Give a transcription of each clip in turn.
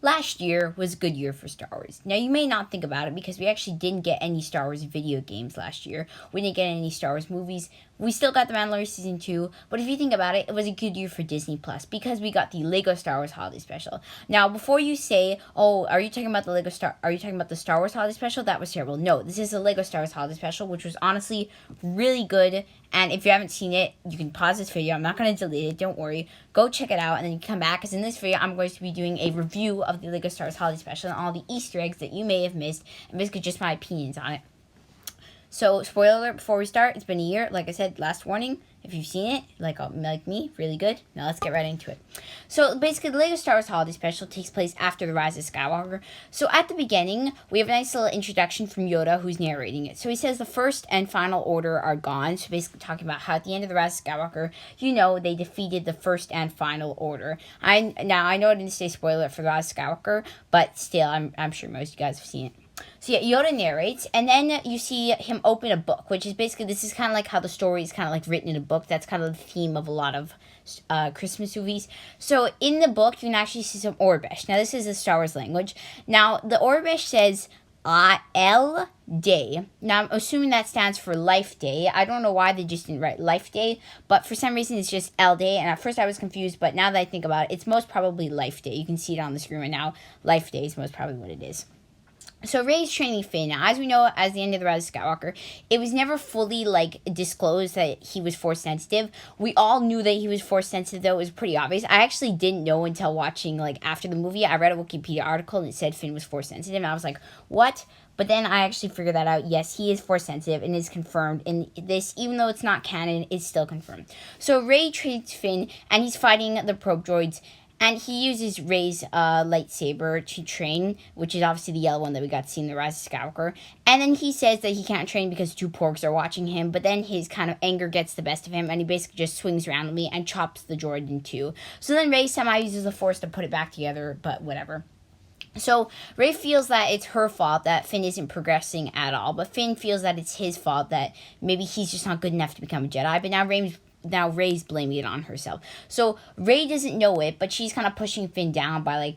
last year was a good year for Star Wars. Now, you may not think about it because we actually didn't get any Star Wars video games last year. We didn't get any Star Wars movies. We still got The Mandalorian Season 2, but if you think about it, it was a good year for Disney Plus because we got the Lego Star Wars Holiday Special. Now, before you say, "Oh, are you talking about the Star Wars Holiday Special? That was terrible." No, this is the Lego Star Wars Holiday Special, which was honestly really good. And if you haven't seen it, you can pause this video. I'm not going to delete it. Don't worry. Go check it out, and then you come back. Because in this video, I'm going to be doing a review of the Lego Star Wars Holiday Special and all the Easter eggs that you may have missed, and basically just my opinions on it. So, spoiler alert before we start, it's been a year. Like I said, last warning. If you've seen it, like me, really good. Now let's get right into it. So basically, the Lego Star Wars Holiday Special takes place after the Rise of Skywalker. So at the beginning, we have a nice little introduction from Yoda, who's narrating it. So he says the first and final order are gone. So basically talking about how at the end of the Rise of Skywalker, they defeated the first and final order. I know I didn't say spoiler for the Rise of Skywalker, but still, I'm sure most of you guys have seen it. So yeah, Yoda narrates, and then you see him open a book, which is basically, this is kind of like how the story is kind of like written in a book. That's kind of the theme of a lot of Christmas movies. So in the book, you can actually see some Orbesh. Now this is the Star Wars language. Now the Orbesh says L Day. Now I'm assuming that stands for Life Day. I don't know why they just didn't write Life Day, but for some reason it's just L Day, and at first I was confused, but now that I think about it, it's most probably Life Day. You can see it on the screen right now. Life Day is most probably what it is. So Rey's training Finn. Now, as we know, as the end of the Rise of Skywalker, it was never fully disclosed that he was Force sensitive. We all knew that he was Force sensitive, though. It was pretty obvious. I actually didn't know until watching after the movie. I read a Wikipedia article and it said Finn was Force sensitive, and I was like, what? But then I actually figured that out. Yes, he is Force sensitive and is confirmed. And this, even though it's not canon, is still confirmed. So Rey trains Finn, and he's fighting the probe droids. And he uses Rey's lightsaber to train, which is obviously the yellow one that we got to see in The Rise of Skywalker. And then he says that he can't train because 2 porgs are watching him. But then his kind of anger gets the best of him, and he basically just swings randomly and chops the droid in 2. So then Rey somehow uses the Force to put it back together, but whatever. So Rey feels that it's her fault that Finn isn't progressing at all. But Finn feels that it's his fault, that maybe he's just not good enough to become a Jedi. But now Rey's blaming it on herself. So Rey doesn't know it, but she's kind of pushing Finn down by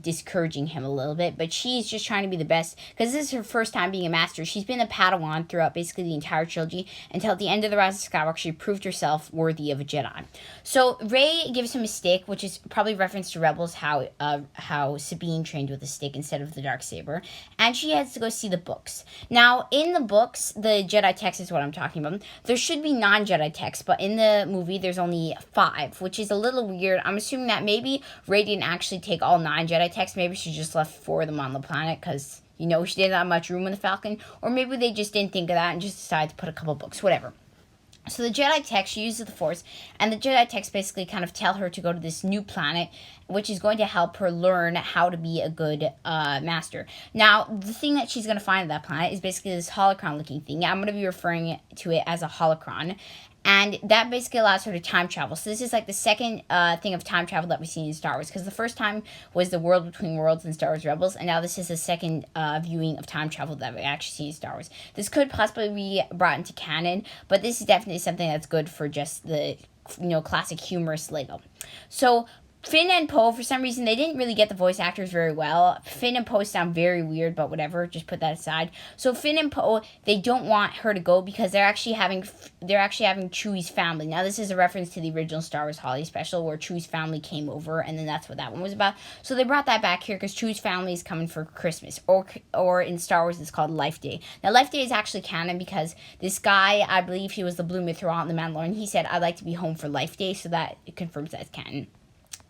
discouraging him a little bit. But she's just trying to be the best because this is her first time being a master. She's been a Padawan throughout basically the entire trilogy until at the end of the Rise of Skywalker she proved herself worthy of a Jedi. So Rey gives him a stick, which is probably reference to Rebels, how Sabine trained with a stick instead of the Darksaber, and she has to go see the books. Now in the books, the Jedi text is what I'm talking about. There should be non-Jedi text, but in the movie there's only 5, which is a little weird. I'm assuming that maybe Rey didn't actually take all 9 Jedi texts. Maybe she just left 4 of them on the planet because she didn't have much room in the Falcon, or maybe they just didn't think of that and just decided to put a couple books, whatever. So the Jedi text, she uses the Force, and the Jedi text basically kind of tell her to go to this new planet, which is going to help her learn how to be a good master. Now, the thing that she's going to find at that planet is basically this holocron-looking thing. I'm going to be referring to it as a holocron. And that basically allows her to time travel. So this is the second thing of time travel that we've seen in Star Wars. Because the first time was the World Between Worlds in Star Wars Rebels. And now this is the second viewing of time travel that we actually see in Star Wars. This could possibly be brought into canon. But this is definitely something that's good for just the classic humorous Lego. So Finn and Poe, for some reason, they didn't really get the voice actors very well. Finn and Poe sound very weird, but whatever, just put that aside. So Finn and Poe, they don't want her to go because they're actually having Chewie's family. Now, this is a reference to the original Star Wars Holiday Special where Chewie's family came over, and then that's what that one was about. So they brought that back here because Chewie's family is coming for Christmas, or in Star Wars, it's called Life Day. Now, Life Day is actually canon because this guy, I believe he was the Blue Mythra in The Mandalorian, he said, "I'd like to be home for Life Day," so that it confirms that's canon.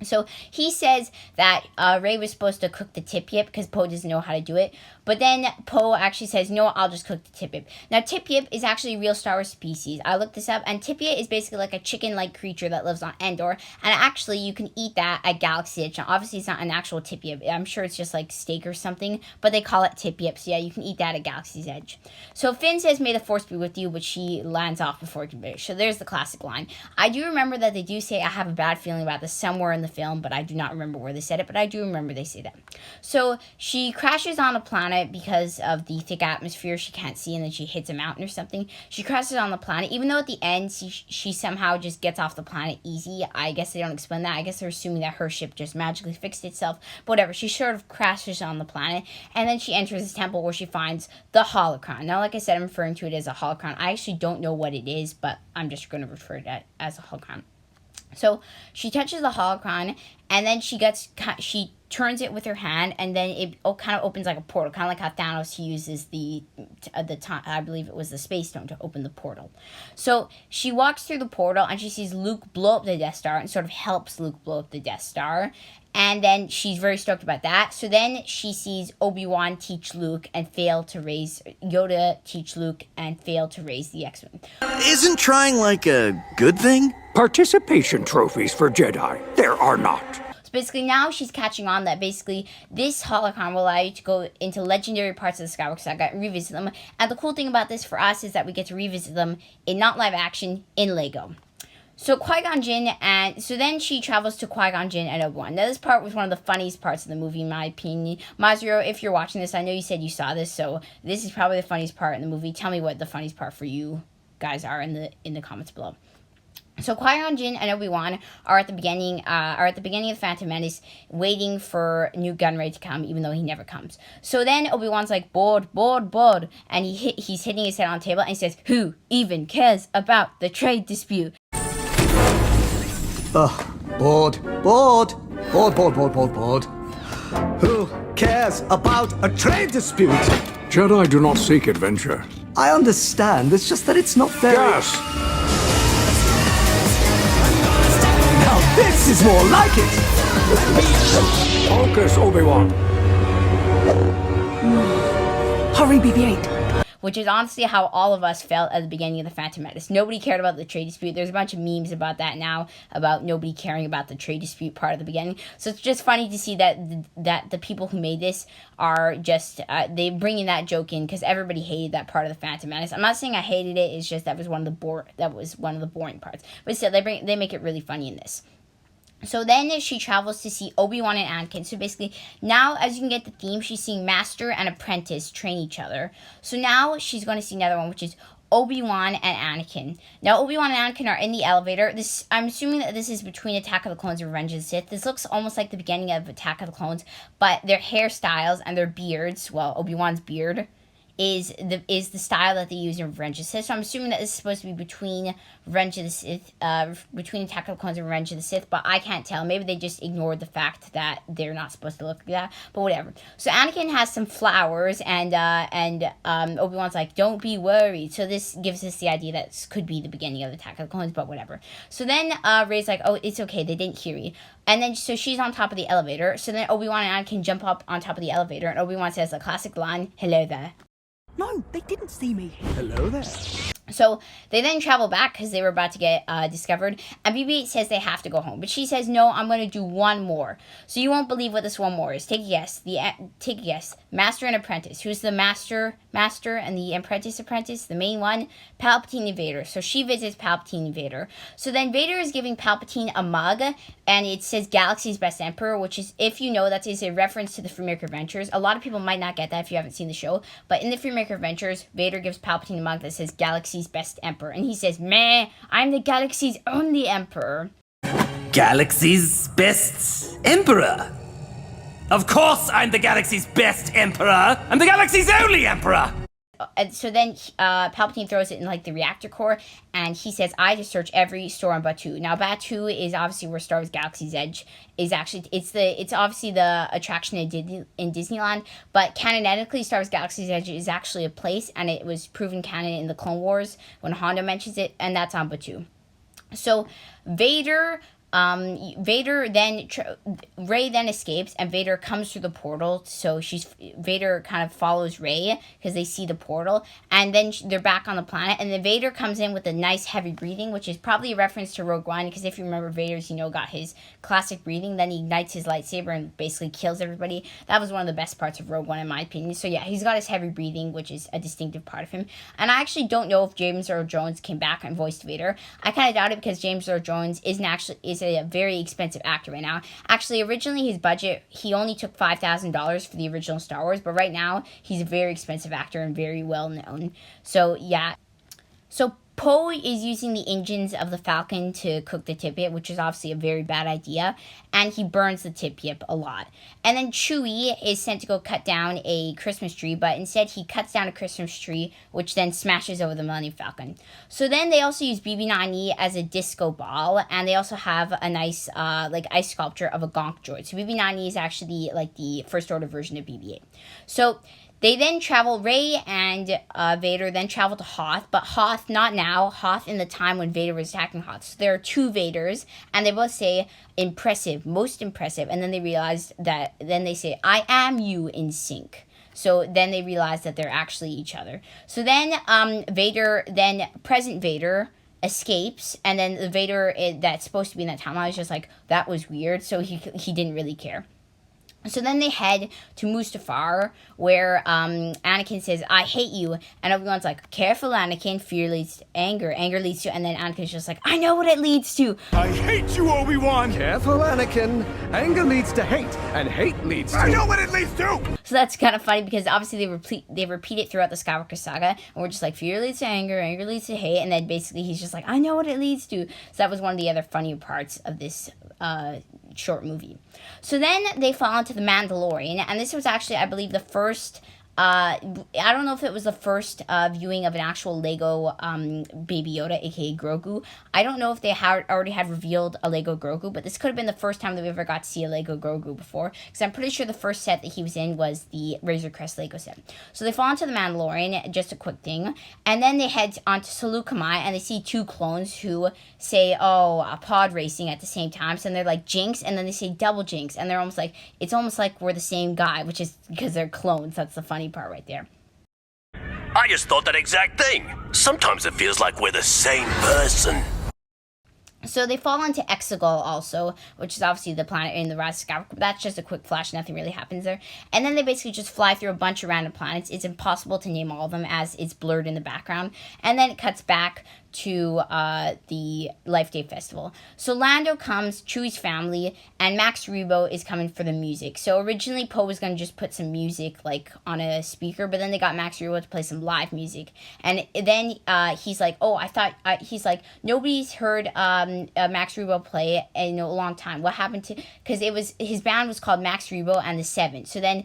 So he says that Rey was supposed to cook the tip-yip because Poe doesn't know how to do it. But then Poe actually says, "No, I'll just cook the tip-yip." Now, tip-yip is actually a real Star Wars species. I looked this up, and tip-yip is basically like a chicken-like creature that lives on Endor. And actually, you can eat that at Galaxy Edge. Now, obviously, it's not an actual tip-yip. I'm sure it's just like steak or something, but they call it tip-yip. So yeah, you can eat that at Galaxy's Edge. So Finn says, "May the Force be with you," but she lands off before it can finish. So there's the classic line. I do remember that they do say, "I have a bad feeling about this" somewhere in the film, but I do not remember where they said it, but I do remember they say that. So she crashes on a planet planet because of the thick atmosphere. She can't see, and then she hits a mountain or something. She crashes on the planet, even though at the end she somehow just gets off the planet easy. I guess they don't explain that. I guess they're assuming that her ship just magically fixed itself. But whatever, she sort of crashes on the planet, and then she enters this temple where she finds the holocron. Now, like I said, I'm referring to it as a holocron. I actually don't know what it is, but I'm just going to refer to it as a holocron. So she touches the holocron, and then she turns it with her hand, and then it kind of opens like a portal, kind of like how Thanos uses the time, I believe it was the space stone, to open the portal. So she walks through the portal, and she sees Luke blow up the Death Star, and sort of helps Luke blow up the Death Star. And then she's very stoked about that. So then she sees Obi-Wan teach Luke and fail to raise... Yoda teach Luke and fail to raise the X-Wing. Isn't trying like a good thing? Participation trophies for Jedi. There are not. So basically now she's catching on that basically this holocron will allow you to go into legendary parts of the Skywalker Saga and revisit them. And the cool thing about this for us is that we get to revisit them in not live action, in Lego. So Qui-Gon Jinn, and so then she travels to Qui-Gon Jinn and Obi-Wan. Now this part was one of the funniest parts of the movie, in my opinion. Mazrio, if you're watching this, I know you said you saw this, so this is probably the funniest part in the movie. Tell me what the funniest part for you guys are in the comments below. So Qui-Gon Jinn and Obi-Wan are at the beginning of the Phantom Menace, waiting for Nute Gunray to come, even though he never comes. So then Obi-Wan's like, bored, and he's hitting his head on the table, and he says, "Who even cares about the trade dispute?" Bored. Who cares about a trade dispute? Jedi do not seek adventure. I understand, it's just that it's not very... Yes! Now this is more like it! Focus, Obi-Wan. Hurry, BB-8. Which is honestly how all of us felt at the beginning of the Phantom Menace. Nobody cared about the trade dispute. There's a bunch of memes about that now, about nobody caring about the trade dispute part of the beginning. So it's just funny to see that the people who made this are just, they bringing that joke in, because everybody hated that part of the Phantom Menace. I'm not saying I hated it, it's just that was one of the boring parts. But still, they make it really funny in this. So then she travels to see Obi-Wan and Anakin. So basically, now as you can get the theme, she's seeing Master and Apprentice train each other. So now she's going to see another one, which is Obi-Wan and Anakin. Now, Obi-Wan and Anakin are in the elevator. I'm assuming that this is between Attack of the Clones and Revenge of the Sith. This looks almost like the beginning of Attack of the Clones, but their hairstyles and their beards, well, Obi-Wan's beard is the style that they use in Revenge of the Sith. So I'm assuming that this is supposed to be between Revenge of the Sith, between Attack of the Clones and Revenge of the Sith, but I can't tell. Maybe they just ignored the fact that they're not supposed to look like that, but whatever. So Anakin has some flowers, and Obi-Wan's like, "Don't be worried." So this gives us the idea that this could be the beginning of Attack of the Clones, but whatever. So then Rey's like, "Oh, it's okay, they didn't hear you." And then, so she's on top of the elevator. So then Obi-Wan and Anakin jump up on top of the elevator, and Obi-Wan says the classic line, "Hello there." No, they didn't see me. Hello there. So they then travel back because they were about to get discovered. And BB-8 says they have to go home. But she says, "No, I'm going to do one more." So you won't believe what this one more is. Take a guess. Take a guess. Master and Apprentice. Who's the master and the apprentice? The main one? Palpatine and Vader. So she visits Palpatine and Vader. So then Vader is giving Palpatine a mug. And it says Galaxy's Best Emperor, which is, if you know, that is a reference to the Freemaker Adventures. A lot of people might not get that if you haven't seen the show. But in the Freemaker Adventures, Vader gives Palpatine a mug that says Galaxy's Best Emperor. And he says, "Meh, I'm the galaxy's only emperor." Galaxy's best emperor? Of course I'm the galaxy's best emperor! I'm the galaxy's only emperor! And so then Palpatine throws it in like the reactor core, and he says, "I just search every store on Batuu." Now Batuu is obviously where Star Wars Galaxy's Edge is actually. It's obviously the attraction in Disneyland, but canonically Star Wars Galaxy's Edge is actually a place, and it was proven canon in the Clone Wars when Hondo mentions it, and that's on Batuu. So Vader then Rey then escapes, and Vader comes through the portal. So Vader kind of follows Rey because they see the portal, and then they're back on the planet. And then Vader comes in with a nice heavy breathing, which is probably a reference to Rogue One, because if you remember, Vader's got his classic breathing. Then he ignites his lightsaber and basically kills everybody. That was one of the best parts of Rogue One, in my opinion. So yeah, he's got his heavy breathing, which is a distinctive part of him. And I actually don't know if James Earl Jones came back and voiced Vader. I kind of doubt it, because James Earl Jones isn't is a very expensive actor right now. Actually, originally his budget, he only took $5,000 for the original Star Wars, but right now he's a very expensive actor and very well known. So yeah. So Poe is using the engines of the Falcon to cook the tip-yip, which is obviously a very bad idea, and he burns the tip-yip a lot. And then Chewie is sent to go cut down a Christmas tree, but instead he cuts down a Christmas tree, which then smashes over the Millennium Falcon. So then they also use BB-9E as a disco ball, and they also have a nice ice sculpture of a Gonk droid. So BB-9E is actually the First Order version of BB-8. So they then travel, Rey and Vader then travel to Hoth, but Hoth, not now, Hoth in the time when Vader was attacking Hoth. So there are two Vaders, and they both say, impressive, most impressive, and then they realize that, then they say, I am you in sync. So then they realize that they're actually each other. So then present Vader escapes, and then the Vader that's supposed to be in that timeline is just like, that was weird, so he didn't really care. So then they head to Mustafar, where Anakin says, I hate you. And everyone's like, careful, Anakin. Fear leads to anger. Anger leads to... And then Anakin's just like, I know what it leads to. I hate you, Obi-Wan! Careful, Anakin. Anger leads to hate, and hate leads to... I know what it leads to! So that's kind of funny, because obviously they repeat it throughout the Skywalker saga. And we're just like, fear leads to anger. Anger leads to hate. And then basically he's just like, I know what it leads to. So that was one of the other funnier parts of this short movie. So then they fall into the Mandalorian, and this was actually, I believe, the first I don't know if it was the first viewing of an actual Lego Baby Yoda, aka Grogu. I don't know if they already had revealed a Lego Grogu, but this could have been the first time that we ever got to see a Lego Grogu before, because I'm pretty sure the first set that he was in was the Razor Crest Lego set. So they fall into the Mandalorian, just a quick thing, and then they head onto Saleucami, and they see two clones who say, pod racing at the same time, so they're like Jinx, and then they say double Jinx, and they're almost like, it's almost like we're the same guy, which is because they're clones. That's the funny part right there. I just thought that exact thing. Sometimes it feels like we're the same person. So they fall into Exegol also, which is obviously the planet in the Rise of Skywalker. That's just a quick flash. Nothing really happens there. And then they basically just fly through a bunch of random planets. It's impossible to name all of them as it's blurred in the background. And then it cuts back to the Life Day Festival. So Lando comes, Chewie's family, and Max Rebo is coming for the music. So originally Poe was going to just put some music like on a speaker, but then they got Max Rebo to play some live music. And then he's like, he's like, nobody's heard Max Rebo play in a long time. What happened to, because it was, his band was called Max Rebo and the Seven. So then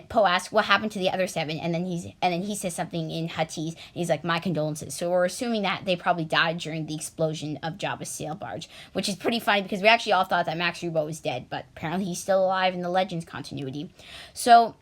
Poe asks, what happened to the other seven? And then he says something in Huttese, and he's like, my condolences. So we're assuming that they probably died during the explosion of Jabba's sail barge, which is pretty funny because we actually all thought that Max Rebo was dead, but apparently he's still alive in the Legends continuity. So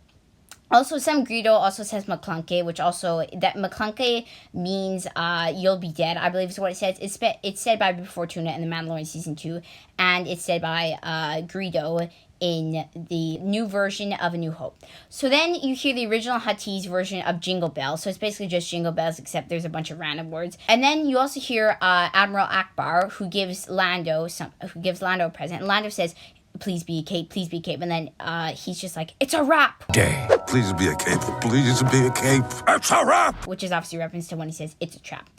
also, Sam Greedo also says McClunky, which also, that McClunky means you'll be dead, I believe is what it says. It's said by Before Tuna in The Mandalorian Season 2, and it's said by Greedo in the new version of A New Hope. So then you hear the original Huttese version of Jingle Bells. So it's basically just Jingle Bells, except there's a bunch of random words. And then you also hear Admiral Akbar, who gives Lando a present. And Lando says, please be a cape, please be a cape. And then he's just like, it's a wrap. Day. Please be a cape. Please be a cape. It's a wrap. Which is obviously a reference to when he says, it's a trap.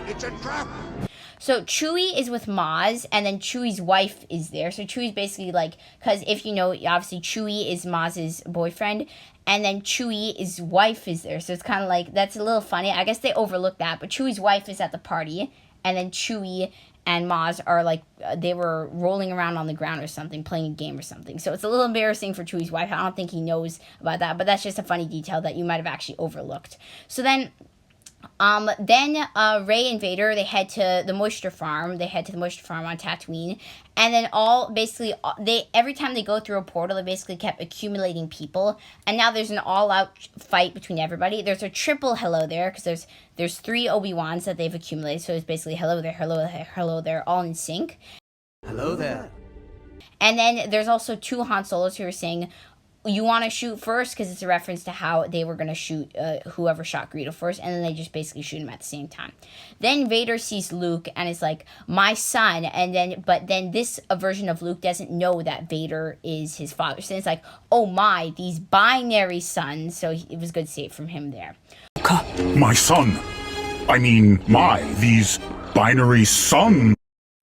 It's a trap. So Chewie is with Maz, and then Chewie's wife is there. So Chewie's basically like, because if you know, obviously Chewie is Maz's boyfriend, and then Chewie's wife is there. So it's kind of like, that's a little funny. I guess they overlooked that, but Chewie's wife is at the party, and then Chewie and Maz are like, they were rolling around on the ground or something, playing a game or something. So it's a little embarrassing for Chewie's wife. I don't think he knows about that, but that's just a funny detail that you might have actually overlooked. So then Rey and Vader, they head to the moisture farm. They head to the moisture farm on Tatooine. And then every time they go through a portal, they basically kept accumulating people. And now there's an all-out fight between everybody. There's a triple hello there, because there's 3 Obi-Wans that they've accumulated. So it's basically hello there, hello there, hello there, all in sync. Hello there. And then there's also 2 Han Solos who are saying, you want to shoot first, because it's a reference to how they were going to shoot whoever shot Greedo first, and then they just basically shoot him at the same time. Then Vader sees Luke and is like, my son, but then this version of Luke doesn't know that Vader is his father. So it's like, oh my, these binary sons. So it was good to see it from him there. My son. I mean, these binary sons.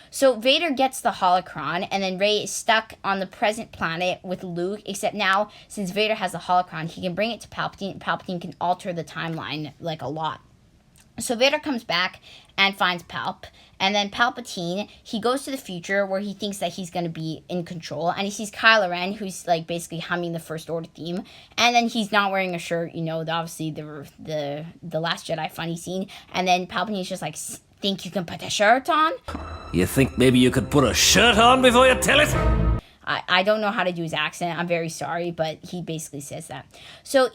So Vader gets the holocron, and then Rey is stuck on the present planet with Luke, except now, since Vader has the holocron, he can bring it to Palpatine, and Palpatine can alter the timeline, like, a lot. So Vader comes back and finds Palp, and then Palpatine, he goes to the future where he thinks that he's going to be in control, and he sees Kylo Ren, who's, like, basically humming the First Order theme, and then he's not wearing a shirt, obviously the Last Jedi funny scene, and then Palpatine's just like, think you can put a shirt on? You think maybe you could put a shirt on before you tell it? I don't know how to do his accent. I'm very sorry, but he basically says that. So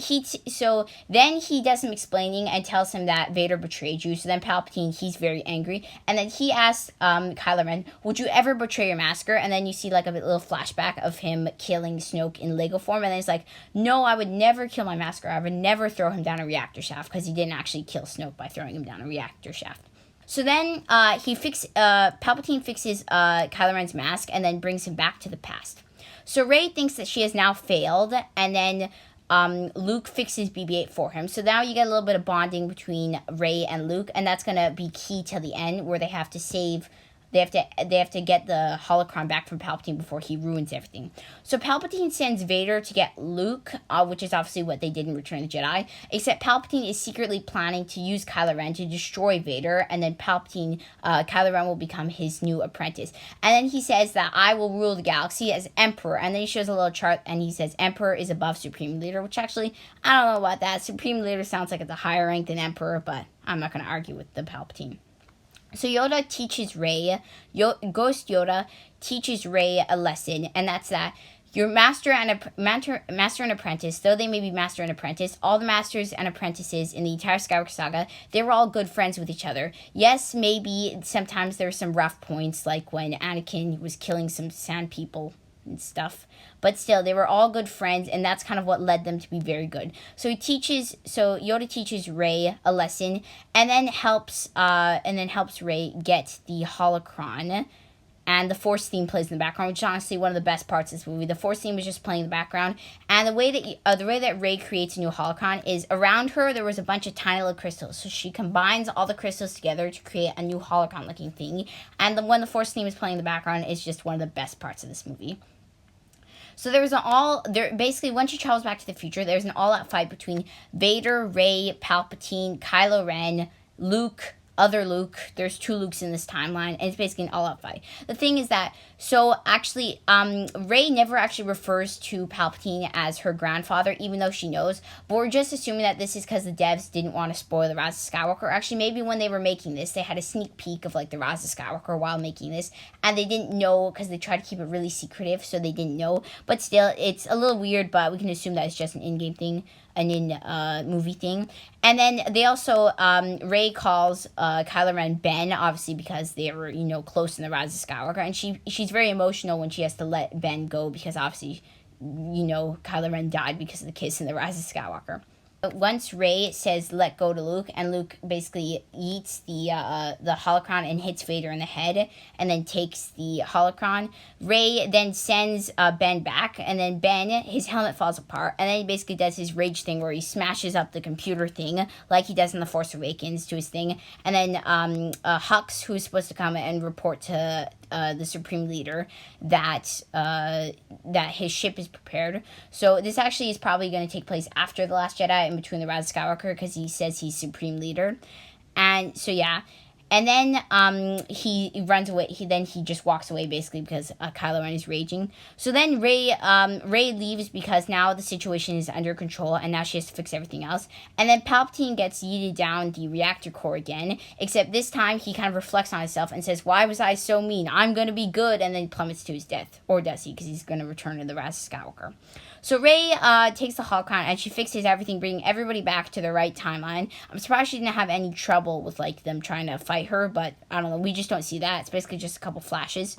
then he does some explaining and tells him that Vader betrayed you. So then Palpatine, he's very angry, and then he asks Kylo Ren, "Would you ever betray your master?" And then you see like a little flashback of him killing Snoke in Lego form, and then it's like, "No, I would never kill my master. I would never throw him down a reactor shaft," because he didn't actually kill Snoke by throwing him down a reactor shaft. So then Palpatine fixes Kylo Ren's mask and then brings him back to the past. So Rey thinks that she has now failed, and then Luke fixes BB-8 for him. So now you get a little bit of bonding between Rey and Luke, and that's going to be key till the end, where they have to save... They have to get the holocron back from Palpatine before he ruins everything. So Palpatine sends Vader to get Luke, which is obviously what they did in Return of the Jedi, except Palpatine is secretly planning to use Kylo Ren to destroy Vader, and then Kylo Ren will become his new apprentice. And then he says that I will rule the galaxy as Emperor, and then he shows a little chart, and he says Emperor is above Supreme Leader, which actually, I don't know about that. Supreme Leader sounds like it's a higher rank than Emperor, but I'm not going to argue with the Palpatine. So Yoda teaches Rey, Ghost Yoda teaches Rey a lesson, and that's that your master and apprentice, though they may be master and apprentice, all the masters and apprentices in the entire Skywalker saga, they were all good friends with each other. Yes, maybe sometimes there were some rough points, like when Anakin was killing some sand people and stuff, but still they were all good friends, and that's kind of what led them to be very good. So Yoda teaches Rey a lesson, and then helps Rey get the holocron, and the Force theme plays in the background, which is honestly one of the best parts of this movie. The Force theme was just playing in the background, and the way that Rey creates a new holocron is around her there was a bunch of tiny little crystals, so she combines all the crystals together to create a new holocron looking thing, and when the Force theme is playing in the background, it's just one of the best parts of this movie. So basically once she travels back to the future, there's an all-out fight between Vader, Rey, Palpatine, Kylo Ren, Luke, other Luke. There's 2 Lukes in this timeline, and it's basically an all-out fight. The thing is that, Rey never actually refers to Palpatine as her grandfather, even though she knows, but we're just assuming that this is because the devs didn't want to spoil the Rise of Skywalker. Actually, maybe when they were making this, they had a sneak peek of, like, the Rise of Skywalker while making this, and they didn't know, because they tried to keep it really secretive, so they didn't know, but still, it's a little weird, but we can assume that it's just an in-game thing, an in-movie thing. And then they also, Rey calls Kylo Ren Ben, obviously because they were, close in the Rise of Skywalker, and she's very emotional when she has to let Ben go, because obviously, Kylo Ren died because of the kiss in the Rise of Skywalker. Once Rey says let go to Luke, and Luke basically eats the holocron and hits Vader in the head, and then takes the holocron, Rey then sends Ben back, and then Ben, his helmet falls apart, and then he basically does his rage thing where he smashes up the computer thing like he does in The Force Awakens to his thing, and then Hux, who's supposed to come and report to the Supreme Leader that his ship is prepared. So this actually is probably going to take place after The Last Jedi, in between the Rise of Skywalker, because he says he's Supreme Leader. And so yeah, and then he runs away. He just walks away basically because Kylo Ren is raging. So then Rey leaves because now the situation is under control, and now she has to fix everything else. And then Palpatine gets yeeted down the reactor core again, except this time he kind of reflects on himself and says, "Why was I so mean? I'm gonna be good," and then plummets to his death. Or does he? Because he's gonna return to the Rise of Skywalker. So Rey takes the holocron, and she fixes everything, bringing everybody back to the right timeline. I'm surprised she didn't have any trouble with them trying to fight her, but I don't know. We just don't see that. It's basically just a couple flashes.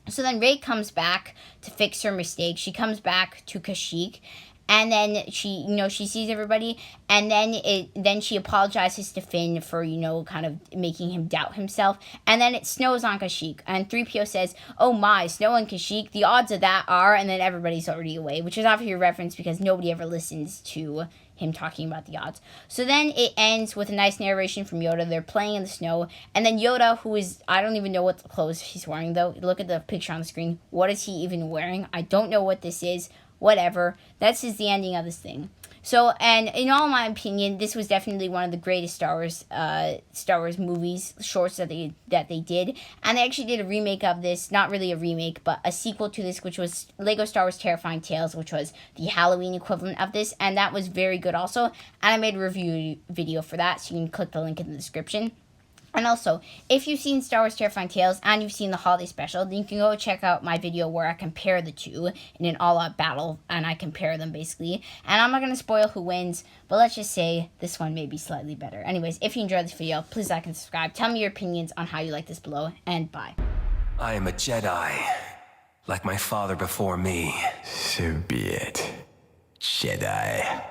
So then Rey comes back to fix her mistake. She comes back to Kashyyyk, and then she sees everybody, and then she apologizes to Finn for, kind of making him doubt himself, and then it snows on Kashyyyk, and 3PO says, "Oh my, snow on Kashyyyk, the odds of that are," and then everybody's already away, which is obviously a reference because nobody ever listens to him talking about the odds. So then it ends with a nice narration from Yoda. They're playing in the snow, and then Yoda, who is, I don't even know what clothes he's wearing though. Look at the picture on the screen. What is he even wearing? I don't know what this is. Whatever. That's just the ending of this thing. So, and in all my opinion, this was definitely one of the greatest Star Wars movies, shorts that they did. And they actually did a remake of this, not really a remake, but a sequel to this, which was Lego Star Wars Terrifying Tales, which was the Halloween equivalent of this, and that was very good also. And I made a review video for that, so you can click the link in the description. And also, if you've seen Star Wars Terrifying Tales and you've seen the holiday special, then you can go check out my video where I compare the two in an all-out battle, and I compare them basically. And I'm not going to spoil who wins, but let's just say this one may be slightly better. Anyways, if you enjoyed this video, please like and subscribe. Tell me your opinions on how you like this below, and bye. I am a Jedi, like my father before me. So be it, Jedi.